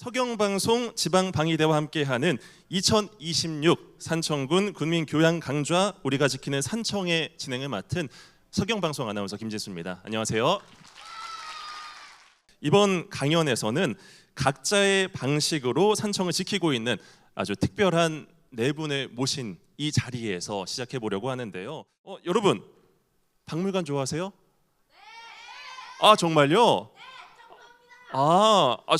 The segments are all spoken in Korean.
서경방송 지방방위대와 함께하는 2026 산청군 군민교양 강좌 우리가 지키는 산청의 진행을 맡은 서경방송 아나운서 김진수입니다. 안녕하세요. 이번 강연에서는 각자의 방식으로 산청을 지키고 있는 아주 특별한 네 분을 모신 이 자리에서 시작해 보려고 하는데요. 여러분 박물관 좋아하세요? 아 정말요?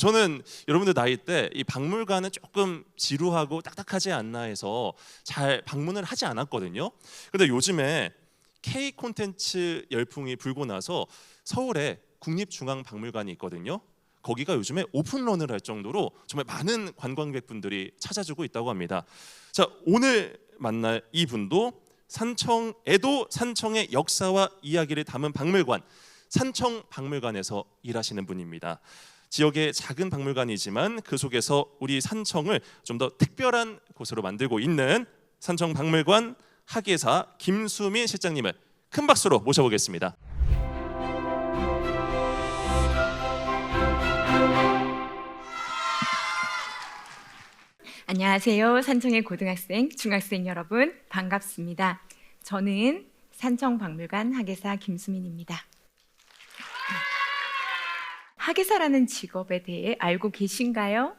저는 여러분들 나이 때 이 박물관은 조금 지루하고 딱딱하지 않나 해서 잘 방문을 하지 않았거든요. 근데 요즘에 K 콘텐츠 열풍이 불고 나서 서울에 국립중앙박물관이 있거든요. 거기가 요즘에 오픈런을 할 정도로 정말 많은 관광객분들이 찾아주고 있다고 합니다. 자, 오늘 만날 이분도 산청에도 산청의 역사와 이야기를 담은 박물관, 산청박물관에서 일하시는 분입니다. 지역의 작은 박물관이지만 그 속에서 우리 산청을 좀 더 특별한 곳으로 만들고 있는 산청박물관 학예사 김수민 실장님을 큰 박수로 모셔보겠습니다. 안녕하세요. 산청의 고등학생, 중학생 여러분 반갑습니다. 저는 산청박물관 학예사 김수민입니다. 학예사라는 직업에 대해 알고 계신가요?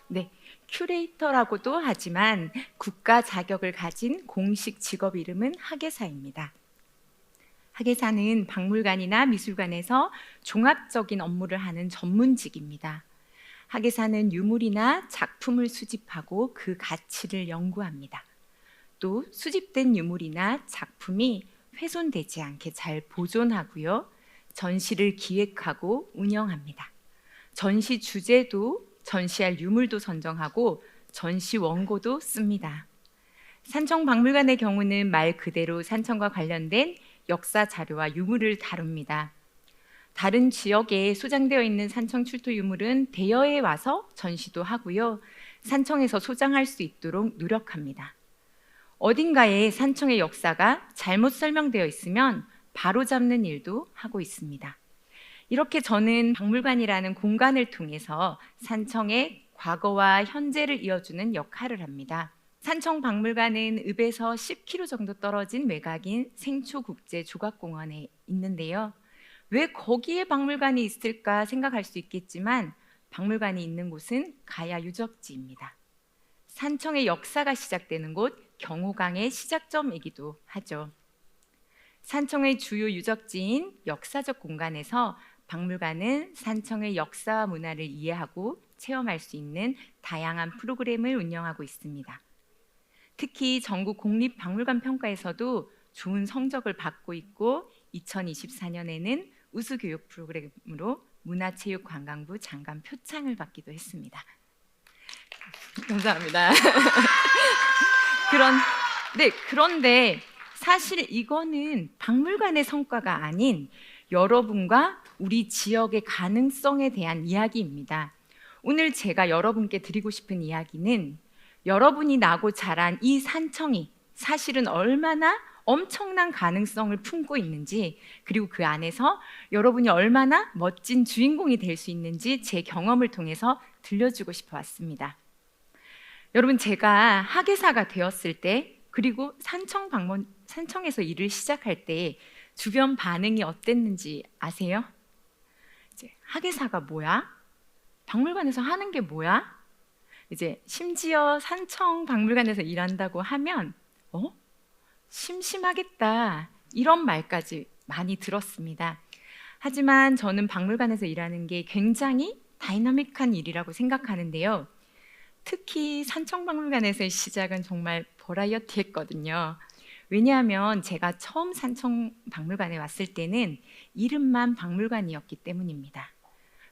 네, 큐레이터라고도 하지만 국가 자격을 가진 공식 직업 이름은 학예사입니다. 학예사는 박물관이나 미술관에서 종합적인 업무를 하는 전문직입니다. 학예사는 유물이나 작품을 수집하고 그 가치를 연구합니다. 또 수집된 유물이나 작품이 훼손되지 않게 잘 보존하고요. 전시를 기획하고 운영합니다. 전시 주제도, 전시할 유물도 선정하고 전시 원고도 씁니다. 산청박물관의 경우는 말 그대로 산청과 관련된 역사 자료와 유물을 다룹니다. 다른 지역에 소장되어 있는 산청 출토 유물은 대여에 와서 전시도 하고요. 산청에서 소장할 수 있도록 노력합니다. 어딘가에 산청의 역사가 잘못 설명되어 있으면 바로잡는 일도 하고 있습니다. 이렇게 저는 박물관이라는 공간을 통해서 산청의 과거와 현재를 이어주는 역할을 합니다. 산청박물관은 읍에서 10km 정도 떨어진 외곽인 생초국제조각공원에 있는데요. 왜 거기에 박물관이 있을까 생각할 수 있겠지만 박물관이 있는 곳은 가야 유적지입니다. 산청의 역사가 시작되는 곳 경호강의 시작점이기도 하죠. 산청의 주요 유적지인 역사적 공간에서 박물관은 산청의 역사와 문화를 이해하고 체험할 수 있는 다양한 프로그램을 운영하고 있습니다. 특히 전국 공립박물관 평가에서도 좋은 성적을 받고 있고 2024년에는 우수교육 프로그램으로 문화체육관광부 장관 표창을 받기도 했습니다. 감사합니다. 그런데 사실 이거는 박물관의 성과가 아닌 여러분과 우리 지역의 가능성에 대한 이야기입니다. 오늘 제가 여러분께 드리고 싶은 이야기는 여러분이 나고 자란 이 산청이 사실은 얼마나 엄청난 가능성을 품고 있는지, 그리고 그 안에서 여러분이 얼마나 멋진 주인공이 될 수 있는지 제 경험을 통해서 들려주고 싶어 왔습니다. 여러분, 제가 학예사가 되었을 때, 그리고 산청에서 일을 시작할 때 주변 반응이 어땠는지 아세요? 이제 학예사가 뭐야? 박물관에서 하는 게 뭐야? 이제 심지어 산청박물관에서 일한다고 하면 심심하겠다, 이런 말까지 많이 들었습니다. 하지만 저는 박물관에서 일하는 게 굉장히 다이나믹한 일이라고 생각하는데요. 특히 산청박물관에서의 시작은 정말 버라이어티했거든요. 왜냐하면 제가 처음 산청박물관에 왔을 때는 이름만 박물관이었기 때문입니다.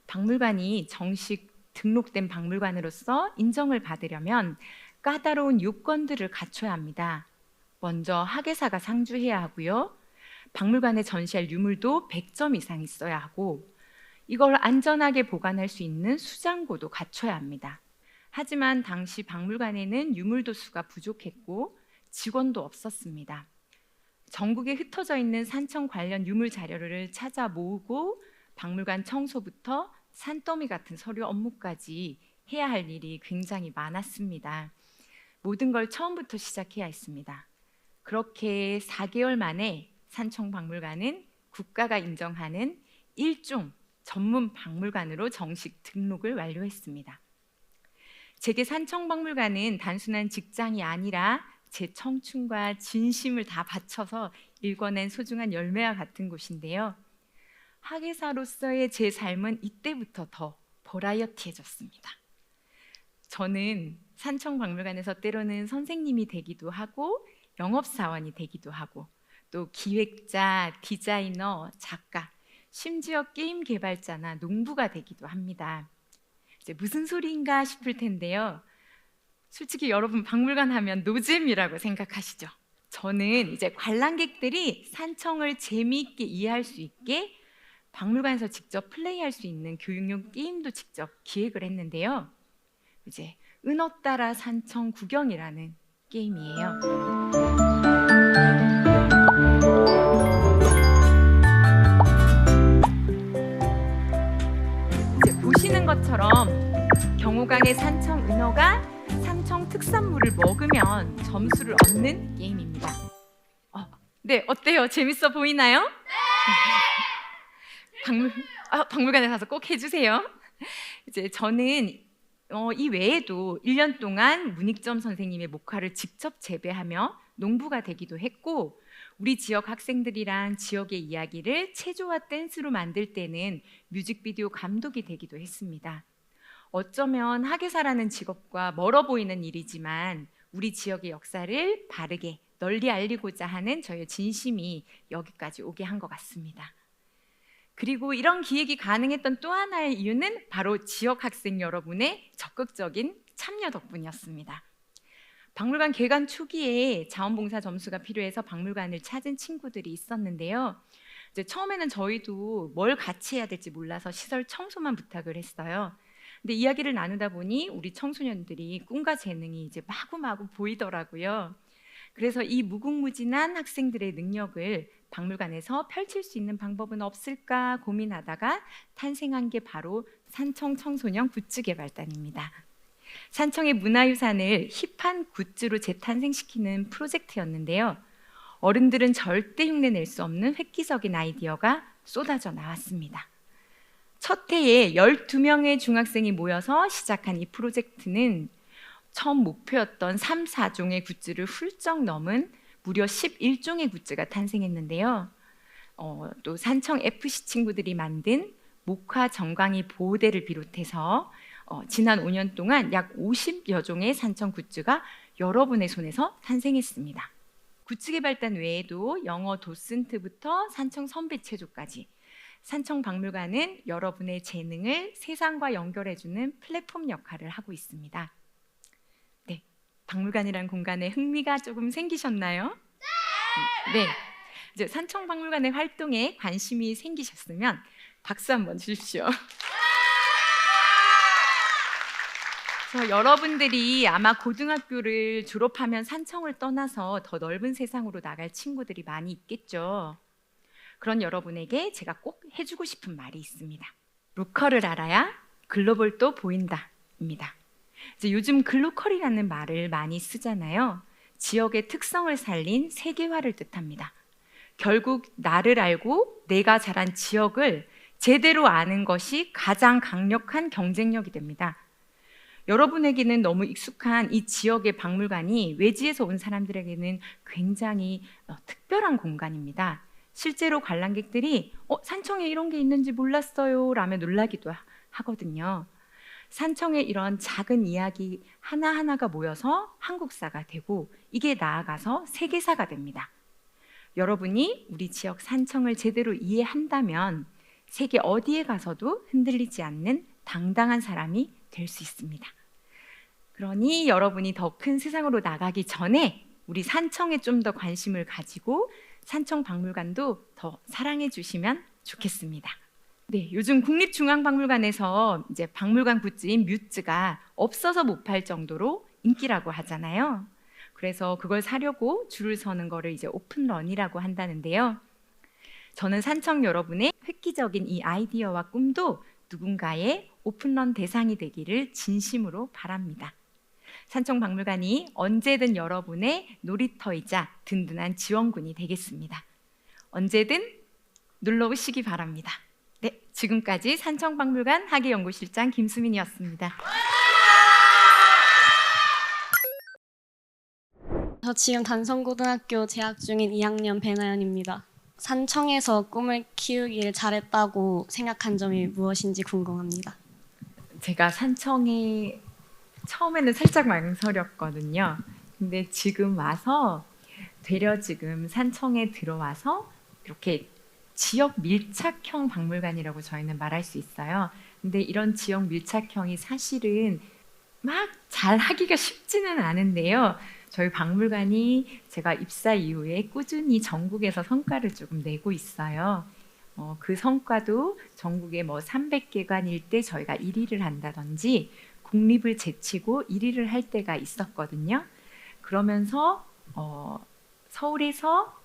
박물관이 정식 등록된 박물관으로서 인정을 받으려면 까다로운 요건들을 갖춰야 합니다. 먼저 학예사가 상주해야 하고요. 박물관에 전시할 유물도 100점 이상 있어야 하고, 이걸 안전하게 보관할 수 있는 수장고도 갖춰야 합니다. 하지만 당시 박물관에는 유물도 수가 부족했고 직원도 없었습니다. 전국에 흩어져 있는 산청 관련 유물 자료를 찾아 모으고 박물관 청소부터 산더미 같은 서류 업무까지 해야 할 일이 굉장히 많았습니다. 모든 걸 처음부터 시작해야 했습니다. 그렇게 4개월 만에 산청박물관은 국가가 인정하는 일종 전문 박물관으로 정식 등록을 완료했습니다. 제게 산청박물관은 단순한 직장이 아니라 제 청춘과 진심을 다 바쳐서 일궈낸 소중한 열매와 같은 곳인데요. 학예사로서의 제 삶은 이때부터 더 버라이어티해졌습니다. 저는 산청박물관에서 때로는 선생님이 되기도 하고 영업사원이 되기도 하고 또 기획자, 디자이너, 작가, 심지어 게임 개발자나 농부가 되기도 합니다. 이제 무슨 소리인가 싶을 텐데요. 솔직히 여러분 박물관 하면 노잼이라고 생각하시죠? 저는 이제 관람객들이 산청을 재미있게 이해할 수 있게 박물관에서 직접 플레이할 수 있는 교육용 게임도 직접 기획을 했는데요. 이제 은어 따라 산청 구경이라는 게임이에요. 이제 보시는 것처럼 경호강의 산청 은어가 산청 특산물을 먹으면 점수를 얻는 게임입니다. 네, 어때요? 재밌어 보이나요? 네. 박물관에 가서 꼭 해주세요. 이제 저는 이 외에도 1년 동안 문익점 선생님의 목화를 직접 재배하며 농부가 되기도 했고, 우리 지역 학생들이랑 지역의 이야기를 체조와 댄스로 만들 때는 뮤직비디오 감독이 되기도 했습니다. 어쩌면 학예사라는 직업과 멀어 보이는 일이지만 우리 지역의 역사를 바르게 널리 알리고자 하는 저의 진심이 여기까지 오게 한 것 같습니다. 그리고 이런 기획이 가능했던 또 하나의 이유는 바로 지역 학생 여러분의 적극적인 참여 덕분이었습니다. 박물관 개관 초기에 자원봉사 점수가 필요해서 박물관을 찾은 친구들이 있었는데요. 이제 처음에는 저희도 뭘 같이 해야 될지 몰라서 시설 청소만 부탁을 했어요. 근데 이야기를 나누다 보니 우리 청소년들이 꿈과 재능이 이제 마구마구 보이더라고요. 그래서 이 무궁무진한 학생들의 능력을 박물관에서 펼칠 수 있는 방법은 없을까 고민하다가 탄생한 게 바로 산청 청소년 굿즈 개발단입니다. 산청의 문화유산을 힙한 굿즈로 재탄생시키는 프로젝트였는데요. 어른들은 절대 흉내낼 수 없는 획기적인 아이디어가 쏟아져 나왔습니다. 첫 해에 12명의 중학생이 모여서 시작한 이 프로젝트는 처음 목표였던 3, 4종의 굿즈를 훌쩍 넘은 무려 11종의 굿즈가 탄생했는데요. 또 산청 FC 친구들이 만든 목화 정강이 보호대를 비롯해서 지난 5년 동안 약 50여 종의 산청 굿즈가 여러분의 손에서 탄생했습니다. 굿즈 개발단 외에도 영어 도슨트부터 산청 선배 체조까지 산청 박물관은 여러분의 재능을 세상과 연결해주는 플랫폼 역할을 하고 있습니다. 네, 박물관이란 공간에 흥미가 조금 생기셨나요? 네. 이제 산청 박물관의 활동에 관심이 생기셨으면 박수 한번 주십시오. 여러분들이 아마 고등학교를 졸업하면 산청을 떠나서 더 넓은 세상으로 나갈 친구들이 많이 있겠죠. 그런 여러분에게 제가 꼭 해주고 싶은 말이 있습니다. 로컬을 알아야 글로벌도 보인다입니다. 이제 요즘 글로컬이라는 말을 많이 쓰잖아요. 지역의 특성을 살린 세계화를 뜻합니다. 결국 나를 알고 내가 자란 지역을 제대로 아는 것이 가장 강력한 경쟁력이 됩니다. 여러분에게는 너무 익숙한 이 지역의 박물관이 외지에서 온 사람들에게는 굉장히 특별한 공간입니다. 실제로 관람객들이 산청에 이런 게 있는지 몰랐어요 라며 놀라기도 하거든요. 산청의 이런 작은 이야기 하나하나가 모여서 한국사가 되고 이게 나아가서 세계사가 됩니다. 여러분이 우리 지역 산청을 제대로 이해한다면 세계 어디에 가서도 흔들리지 않는 당당한 사람이 될 수 있습니다. 그러니 여러분이 더 큰 세상으로 나가기 전에 우리 산청에 좀 더 관심을 가지고 산청 박물관도 더 사랑해 주시면 좋겠습니다. 네, 요즘 국립중앙박물관에서 이제 박물관 굿즈인 뮤즈가 없어서 못 팔 정도로 인기라고 하잖아요. 그래서 그걸 사려고 줄을 서는 거를 이제 오픈런이라고 한다는데요. 저는 산청 여러분의 획기적인 이 아이디어와 꿈도 누군가의 오픈런 대상이 되기를 진심으로 바랍니다. 산청박물관이 언제든 여러분의 놀이터이자 든든한 지원군이 되겠습니다. 언제든 놀러 오시기 바랍니다. 네, 지금까지 산청박물관 학예연구실장 김수민이었습니다. 저 지금 단성고등학교 재학 중인 2학년 배나연입니다. 산청에서 꿈을 키우길 잘했다고 생각한 점이 무엇인지 궁금합니다. 제가 산청에 처음에는 살짝 망설였거든요. 근데 지금 와서 되려 지금 산청에 들어와서 이렇게 지역 밀착형 박물관이라고 저희는 말할 수 있어요. 근데 이런 지역 밀착형이 사실은 막 잘하기가 쉽지는 않은데요. 저희 박물관이 제가 입사 이후에 꾸준히 전국에서 성과를 조금 내고 있어요. 그 성과도 전국에 뭐 300개관일 때 저희가 1위를 한다든지 국립을 제치고 1위를 할 때가 있었거든요. 그러면서 서울에서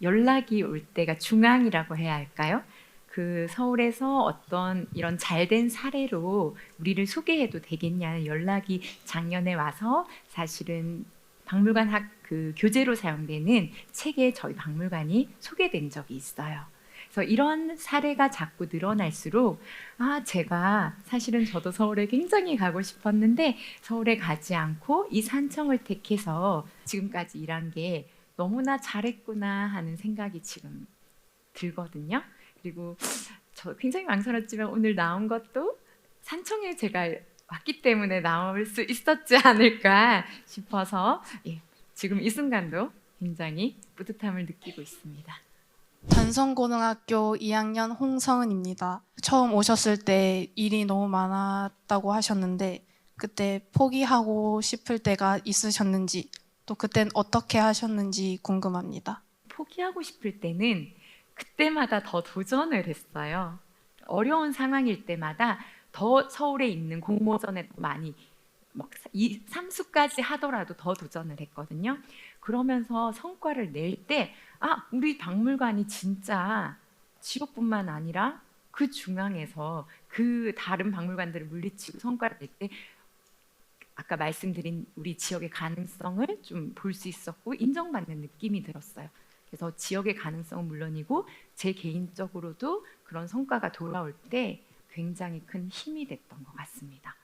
연락이 올 때가 중앙이라고 해야 할까요? 그 서울에서 어떤 이런 잘된 사례로 우리를 소개해도 되겠냐는 연락이 작년에 와서 사실은 박물관 그 교재로 사용되는 책에 저희 박물관이 소개된 적이 있어요. 그래서 이런 사례가 자꾸 늘어날수록 제가 사실은 저도 서울에 굉장히 가고 싶었는데 서울에 가지 않고 이 산청을 택해서 지금까지 일한 게 너무나 잘했구나 하는 생각이 지금 들거든요. 그리고 저 굉장히 망설였지만 오늘 나온 것도 산청에 제가 왔기 때문에 나올 수 있었지 않을까 싶어서 지금 이 순간도 굉장히 뿌듯함을 느끼고 있습니다. 단성고등학교 2학년 홍성은입니다. 처음 오셨을 때 일이 너무 많았다고 하셨는데 그때 포기하고 싶을 때가 있으셨는지 또 그땐 어떻게 하셨는지 궁금합니다. 포기하고 싶을 때는 그때마다 더 도전을 했어요. 어려운 상황일 때마다 더 서울에 있는 공모전에 많이 3수까지 하더라도 더 도전을 했거든요. 그러면서 성과를 낼 때 우리 박물관이 진짜 지역뿐만 아니라 그 중앙에서 그 다른 박물관들을 물리치고 성과를 낼 때 아까 말씀드린 우리 지역의 가능성을 좀 볼 수 있었고 인정받는 느낌이 들었어요. 그래서 지역의 가능성은 물론이고 제 개인적으로도 그런 성과가 돌아올 때 굉장히 큰 힘이 됐던 것 같습니다.